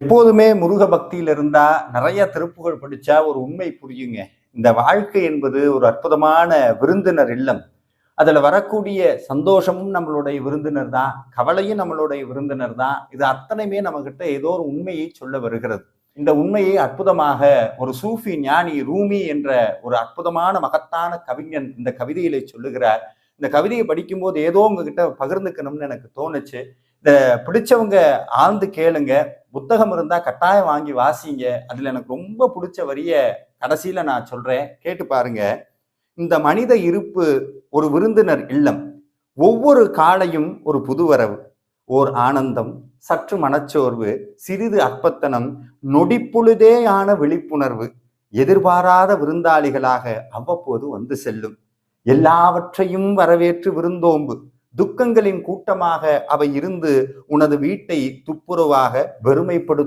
எப்போதுமே முருக பக்தியில இருந்தா நிறைய திருப்புகழ் படிச்சா ஒரு உண்மை புரியுங்க. இந்த வாழ்க்கை என்பது ஒரு அற்புதமான விருந்தினர் இல்லம். அதுல வரக்கூடிய சந்தோஷமும் நம்மளுடைய விருந்தினர் தான். கவலையும் நம்மளுடைய விருந்தினர் தான். இது அத்தனையுமே நம்மகிட்ட ஏதோ ஒரு உண்மையை சொல்ல வருகிறது. இந்த உண்மையை அற்புதமாக ஒரு சூஃபி ஞானி ரூமி என்ற ஒரு அற்புதமான மகத்தான கவிஞன் இந்த கவிதையிலே சொல்லுகிறார். இந்த கவிதையை படிக்கும்போது ஏதோ உங்ககிட்ட பகிர்ந்துக்கணும்னு எனக்கு தோணுச்சு. இத பிடிச்சவங்க ஆழ்ந்து கேளுங்க. புத்தகம் இருந்தா கட்டாயம் வாங்கி வாசிங்க. அதுல எனக்கு ரொம்ப பிடிச்ச வரிய கடைசியில நான் சொல்றேன். கேட்டு பாருங்க. இந்த மனித இருப்பு ஒரு விருந்தினர் இல்லம். ஒவ்வொரு காலையும் ஒரு புதுவரவு. ஓர் ஆனந்தம், சற்று மனச்சோர்வு, சிறிது அற்பத்தனம், நொடிப்பொழுதேயான விழிப்புணர்வு. எதிர்பாராத விருந்தாளிகளாக அவ்வப்போது வந்து செல்லும். எல்லாவற்றையும் வரவேற்று விருந்தோம்பு. துக்கங்களின் கூட்டமாக அவை இருந்து உனது வீட்டை துப்புரவாக வெறுமைப்படுத்தும்.